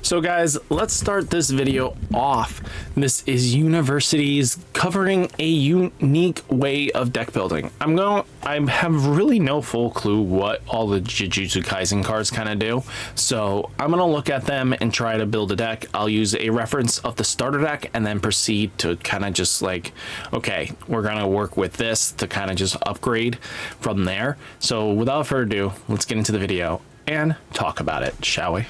So guys, let's start this video off. This is Unionversity's covering a unique way of deck building. I have really no full clue what all the Jujutsu Kaisen cards kind of do. So I'm gonna look at them and try to build a deck. I'll use a reference of the starter deck and then proceed to kind of just like, okay, we're gonna work with this to kind of just upgrade from there. So without further ado, let's get into the video and talk about it, shall we?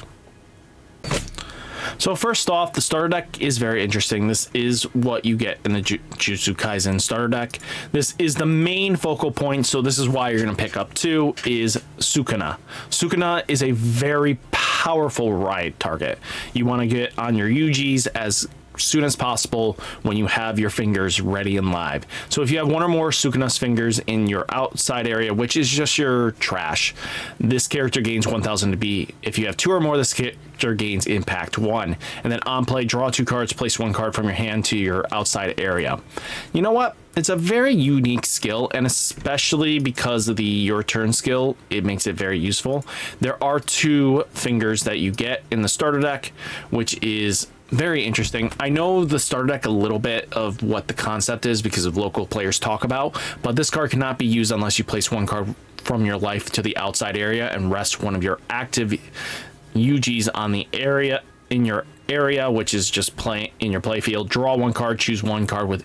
So first off, the starter deck is very interesting. This is what you get in the Jujutsu Kaisen starter deck. This is the main focal point, so this is why you're going to pick up two, is Sukuna. Sukuna is a very powerful ride target. You want to get on your UGs as soon as possible when you have your fingers ready and live. So if you have one or more Sukuna's fingers in your outside area, which is just your trash, this character gains 1000 to be. If you have two or more, this character gains impact 1. And then on play, draw 2 cards, place 1 card from your hand to your outside area. You know what? It's a very unique skill, and especially because of the your turn skill, it makes it very useful. There are 2 fingers that you get in the starter deck, which is very interesting. I know the starter deck a little bit of what the concept is because of local players talk about, but this card cannot be used unless you place 1 card from your life to the outside area and rest one of your active UGs on the area in your area, which is just play in your play field. Draw 1 card, choose 1 card with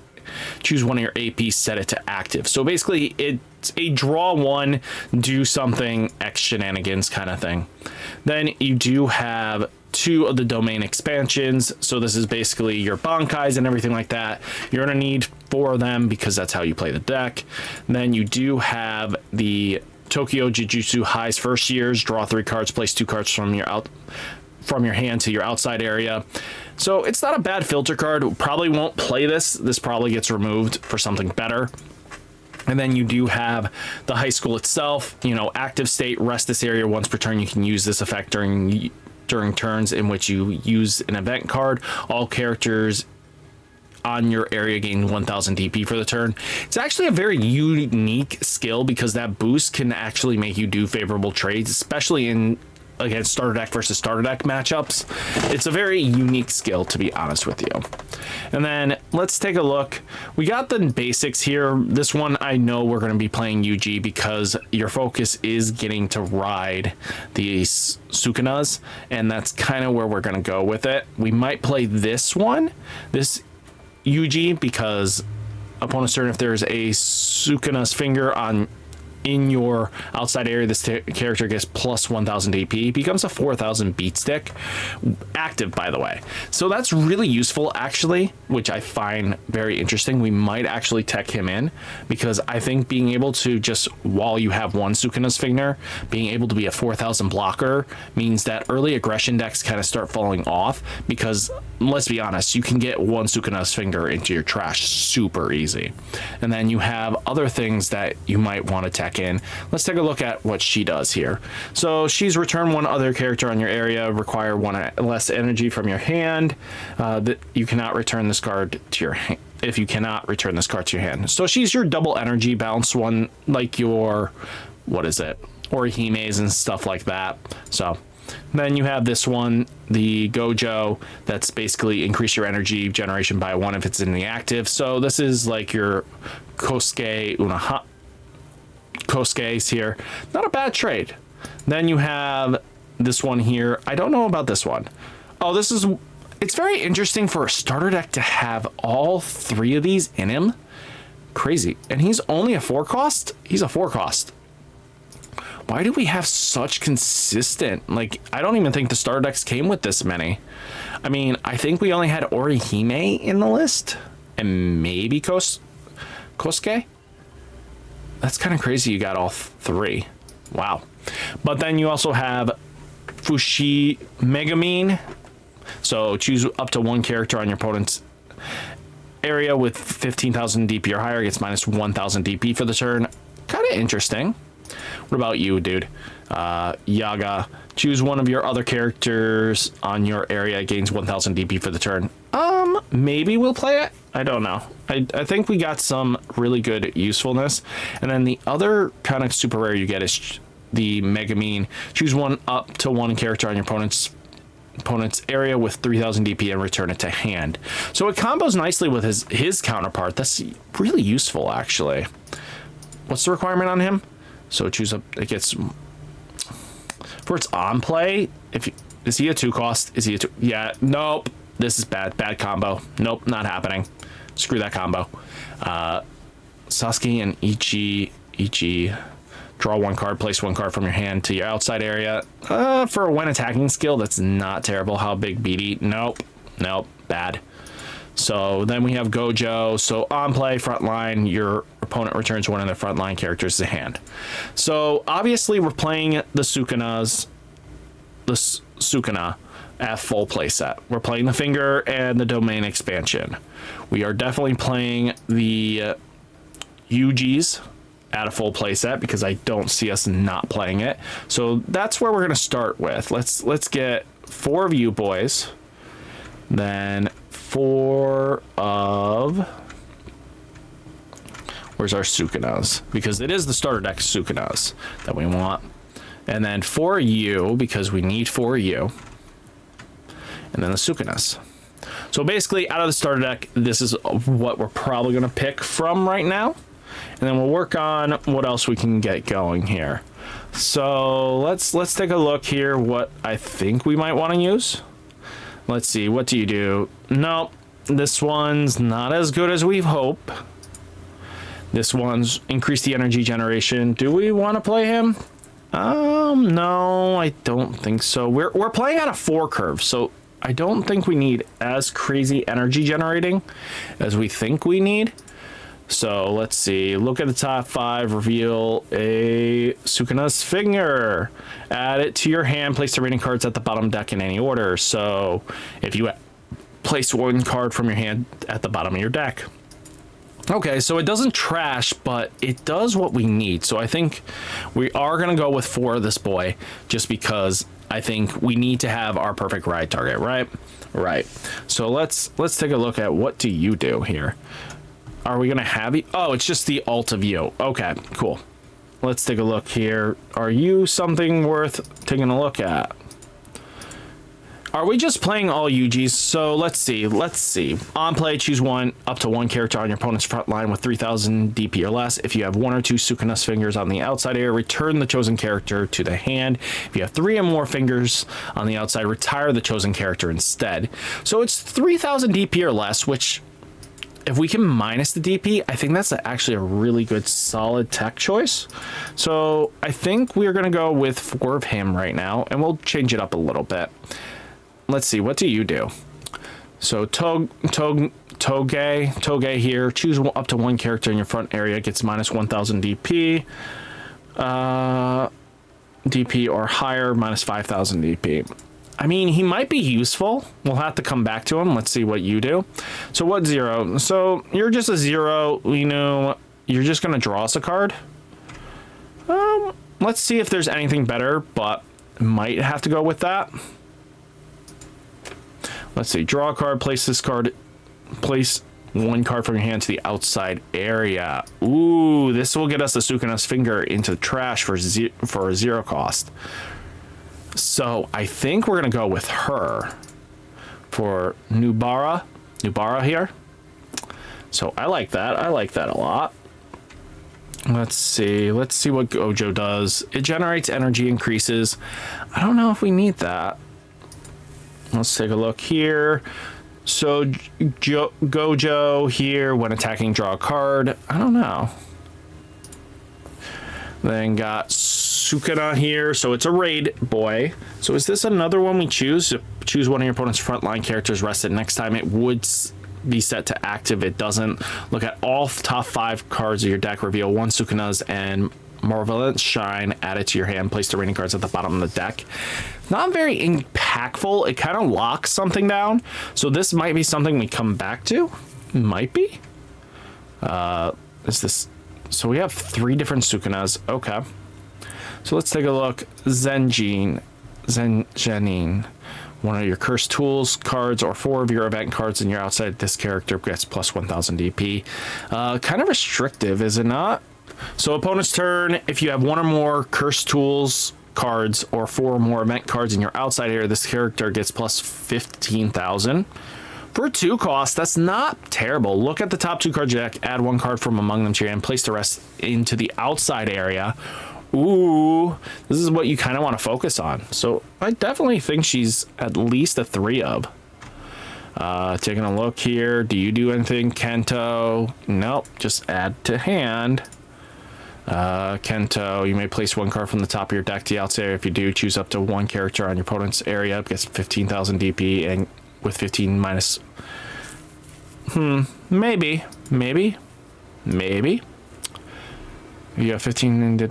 choose one of your APs, set it to active. So basically it's a draw 1, do something X shenanigans kind of thing. Then you do have 2 of the domain expansions. So this is basically your Bankais and everything like that. You're gonna need 4 of them because that's how you play the deck. And then you do have the Tokyo Jujutsu High's first years. Draw 3 cards, place 2 cards from your hand to your outside area. So it's not a bad filter card. Probably won't play this. This probably gets removed for something better. And then you do have the high school itself, you know, active state, rest this area once per turn. You can use this effect during turns in which you use an event card. All characters on your area gain 1000 DP for the turn. It's actually a very unique skill because that boost can actually make you do favorable trades, especially in against starter deck versus starter deck matchups. It's a very unique skill, to be honest with you. And then let's take a look. We got the basics here. This one I know we're going to be playing UG because your focus is getting to ride these Sukunas, and that's kind of where we're going to go with it. We might play this one, this UG, because opponents turn, if there's a Sukuna's finger in your outside area, this character gets plus 1000 DP, becomes a 4000 beat stick, active by the way. So that's really useful actually, which I find very interesting. We might actually tech him in because I think being able to just, while you have 1 Sukuna's finger, being able to be a 4000 blocker means that early aggression decks kind of start falling off because let's be honest, you can get 1 Sukuna's finger into your trash super easy. And then you have other things that you might want to tech in. Let's take a look at what she does here. So she's return 1 other character on your area, require 1 less energy from your hand. That you cannot return this card to your hand. If you cannot return this card to your hand. So she's your double energy balanced one, like your, what is it? Orihimes and stuff like that. So then you have this one, the Gojo, that's basically increase your energy generation by 1 if it's in the active. So this is like your Kosuke's here. Not a bad trade. Then you have this one here. I don't know about this one. Oh, it's very interesting for a starter deck to have all 3 of these in him. Crazy. And he's only a 4 cost? He's a 4 cost. Why do we have such consistent, like, I don't even think the starter decks came with this many. I mean, I think we only had Orihime in the list and maybe Kosuke. That's kind of crazy. You got all 3. Wow. But then you also have Fushi Megamine. So choose up to 1 character on your opponent's area with 15,000 DP or higher, gets minus 1,000 DP for the turn. Kind of interesting. What about you, dude? Yaga. Choose one of your other characters on your area, gains 1000 DP for the turn. Maybe we'll play it. I don't know. I think we got some really good usefulness. And then the other kind of super rare you get is the Megamine. Choose one up to 1 character on your opponent's opponent's area with 3000 DP and return it to hand. So it combos nicely with his counterpart. That's really useful, actually. What's the requirement on him? So choose a, it gets, for its on play, is he a 2 cost? Is he a 2? Yeah, nope. This is bad combo. Nope, not happening. Screw that combo. Sasuke and Ichi. Draw 1 card, place 1 card from your hand to your outside area. For a when attacking skill, that's not terrible. How big BD? Nope, bad. So then we have Gojo. So on play, front line, your opponent returns 1 of their front line characters to hand. So obviously we're playing the Sukuna at full playset. We're playing the Finger and the Domain expansion. We are definitely playing the Yujis at a full playset because I don't see us not playing it. So that's where we're gonna start with. Let's get 4 of you boys, then 4 of, where's our Sukunas? Because it is the starter deck Sukunas that we want, and then 4 of you because we need 4 of you, and then the Sukunas. So basically, out of the starter deck, this is what we're probably gonna pick from right now. And then we'll work on what else we can get going here. So let's take a look here what I think we might want to use. Let's see, what do you do? Nope, this one's not as good as we hope. This one's increase the energy generation. Do we want to play him? No, I don't think so. We're playing on a 4 curve, so I don't think we need as crazy energy generating as we think we need. So let's see, look at the top 5, reveal a Sukuna's Finger, add it to your hand, place the remaining cards at the bottom deck in any order. So if you place 1 card from your hand at the bottom of your deck. Okay, so it doesn't trash, but it does what we need. So I think we are gonna go with 4 of this boy, just because I think we need to have our perfect ride target, right? Right. So let's take a look at what do you do here. Are we gonna have you? Oh, it's just the alt of you. Okay, cool. Let's take a look here. Are you something worth taking a look at? Are we just playing all UGs? So let's see. On play, choose up to one character on your opponent's front line with 3000 DP or less. If you have 1 or 2 Sukuna's Fingers on the outside area, return the chosen character to the hand. If you have 3 or more fingers on the outside, retire the chosen character instead. So it's 3000 DP or less, which, if we can minus the DP, I think that's actually a really good solid tech choice. So I think we're gonna go with 4 of him right now, and we'll change it up a little bit. Let's see, what do you do? So Toge here, choose up to 1 character in your front area, gets minus 1000 DP. DP or higher, minus 5000 DP. I mean, he might be useful. We'll have to come back to him. Let's see what you do. So what 0? So you're just a 0, you know, you're just gonna draw us a card. Let's see if there's anything better, but might have to go with that. Let's see, draw a card, place this card, place 1 card from your hand to the outside area. Ooh, this will get us the Sukuna's Finger into the trash for a 0 cost. So I think we're gonna go with her for Nubara here. So I like that. I like that a lot. Let's see what Gojo does. It generates energy increases. I don't know if we need that. Let's take a look here. So Gojo here, when attacking, draw a card. I don't know. Then got Sukuna here, so it's a raid boy. So is this another one we choose? Choose one of your opponent's frontline characters, rest it. Next time it would be set to active. It doesn't. Look at all top 5 cards of your deck, reveal 1 Sukuna's and Marvelous Shine, add it to your hand, place the remaining cards at the bottom of the deck. Not very impactful. It kind of locks something down. So this might be something we come back to. Might be. Is this... So we have 3 different Sukunas. Okay. So let's take a look. Zenjin. 1 of your cursed tools cards or 4 of your event cards in your outside. This character gets plus 1000 DP. Kind of restrictive, is it not? So opponent's turn. If you have 1 or more cursed tools cards or 4 or more event cards in your outside area, this character gets plus 15,000. For 2 cost, that's not terrible. Look at the top 2 cards of your deck, add 1 card from among them to your hand, place the rest into the outside area. Ooh, this is what you kind of want to focus on. So I definitely think she's at least a 3 of. Taking a look here. Do you do anything, Kento? Nope, just add to hand. Kento, you may place 1 card from the top of your deck to the outside area. If you do, choose up to 1 character on your opponent's area. It gets 15,000 DP and with 15 minus... Maybe. You have 15...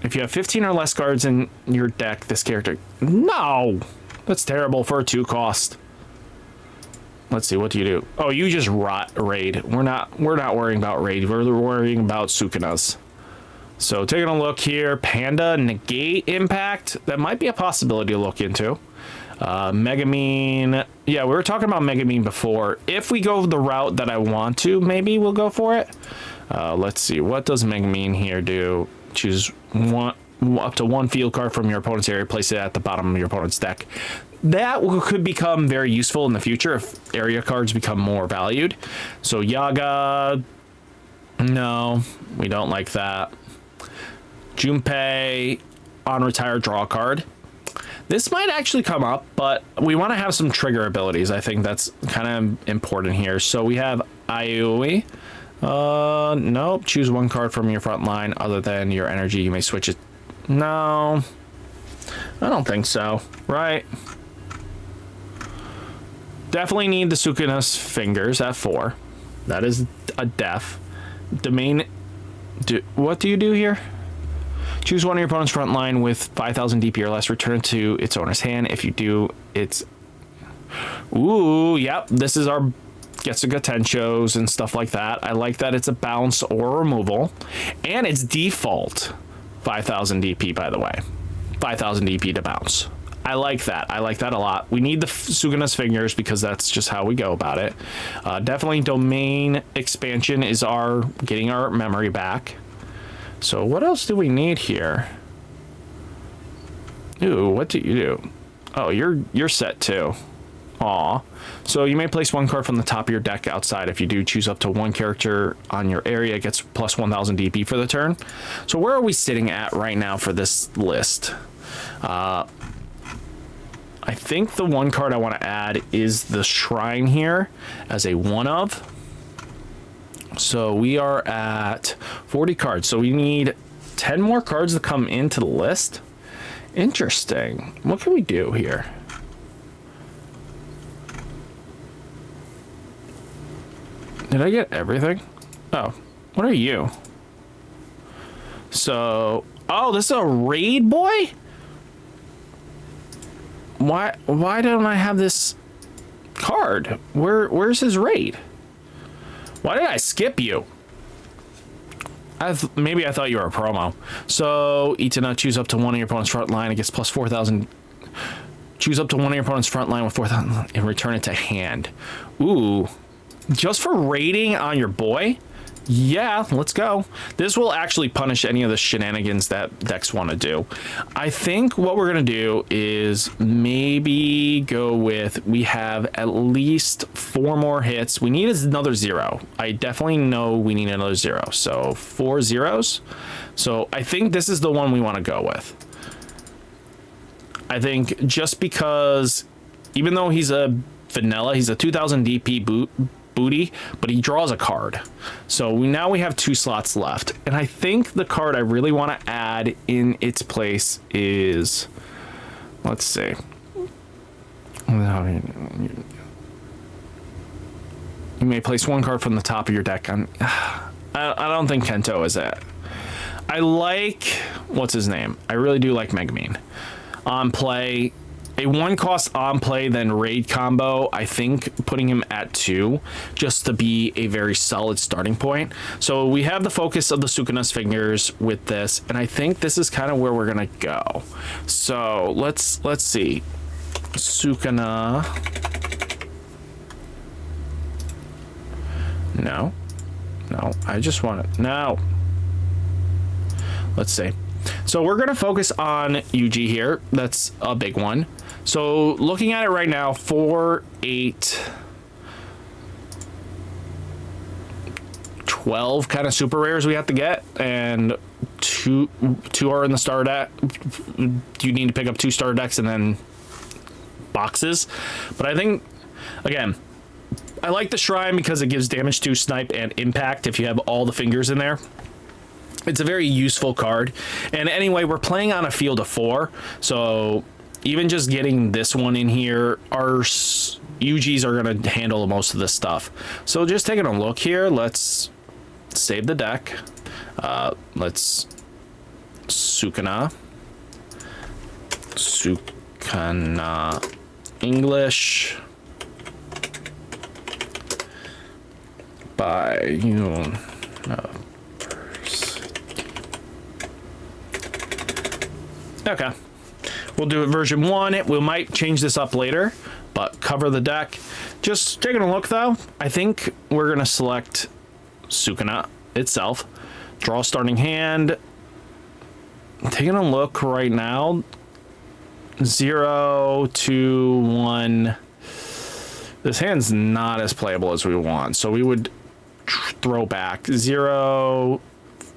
If you have 15 or less cards in your deck, this character... No! That's terrible for a 2 cost. Let's see, what do you do? Oh, you just raid. We're not worrying about raid. We're worrying about Sukunas. So taking a look here, Panda negate impact. That might be a possibility to look into. Megamine. Yeah, we were talking about Megamine before. If we go the route that I want to, maybe we'll go for it. Let's see, what does Megamine here do? Choose up to 1 field card from your opponent's area, place it at the bottom of your opponent's deck. That could become very useful in the future if area cards become more valued. So Yaga, no, we don't like that. Junpei, on retire, draw a card. This might actually come up, but we want to have some trigger abilities. I think that's kind of important here. So we have Aioi. Nope. Choose 1 card from your front line other than your energy. You may switch it. No, I don't think so. Right. Definitely need the Sukuna's fingers at 4. That is a def. Domain. What do you do here? Choose 1 of your opponent's front line with 5,000 DP or less. Return it to its owner's hand. If you do, it's... Ooh, yep. This is our Getsuga Tenshos and stuff like that. I like that it's a bounce or removal. And it's default 5,000 DP, by the way. 5,000 DP to bounce. I like that. I like that a lot. We need the Sukuna's fingers because that's just how we go about it. Definitely domain expansion is getting our memory back. So what else do we need here? Ooh, what do you do? Oh, you're set too. Aw. So you may place 1 card from the top of your deck outside. If you do, choose up to 1 character on your area. It gets plus 1,000 DP for the turn. So where are we sitting at right now for this list? I think the 1 card I want to add is the Shrine here as a 1 of. So we are at 40 cards. So we need 10 more cards to come into the list. Interesting. What can we do here? Did I get everything? Oh, what are you? So, oh, this is a raid boy? Why don't I have this card? Where's his raid? Why did I skip you? Maybe I thought you were a promo. So, Itana, choose up to 1 of your opponent's front line. It gets plus 4,000. Choose up to 1 of your opponent's front line with 4,000 and return it to hand. Ooh. Just for raiding on your boy? Yeah, let's go. This will actually punish any of the shenanigans that decks want to do. I think what we're going to do is maybe go with, we have at least 4 more hits. We need another 0. I definitely know we need another 0. So 4 zeros. So I think this is the one we want to go with. I think just because, even though he's a vanilla, he's a 2,000 DP booty, but he draws a card. So now we have 2 slots left. And I think the card I really want to add in its place is, let's see. You may place 1 card from the top of your deck on... I don't think Kento is it. I like... What's his name? I really do like Megamine. On play... A 1 cost on play, then raid combo. I think putting him at 2 just to be a very solid starting point. So we have the focus of the Sukuna's fingers with this, and I think this is kind of where we're gonna go. So let's see. Sukuna. No, I just want it. No. Let's see. So we're going to focus on UG here. That's a big one. So looking at it right now, 4, 8, 12 kind of super rares we have to get, and two are in the starter deck. You need to pick up 2 starter decks and then boxes. But I think, again, I like the Shrine because it gives damage to snipe and impact if you have all the fingers in there. It's a very useful card. And anyway, we're playing on a field of 4, so even just getting this one in here, our UGs are going to handle most of this stuff. So just taking a look here, let's save the deck. Let's Sukuna English by Unionversity. Okay, we'll do it version 1. We might change this up later, but cover the deck. Just taking a look though, I think we're gonna select Sukuna itself, draw starting hand. Taking a look right now, 0, 2, 1. This hand's not as playable as we want, so we would throw back 0,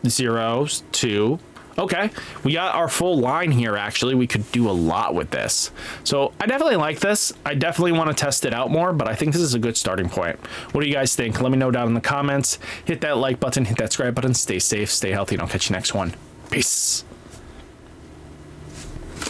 0, 2. Okay, we got our full line here. Actually, we could do a lot with this. So I definitely like this. I definitely want to test it out more, but I think this is a good starting point. What do you guys think? Let me know down in the comments. Hit that like button, hit that subscribe button. Stay safe, stay healthy, and I'll catch you next one. Peace.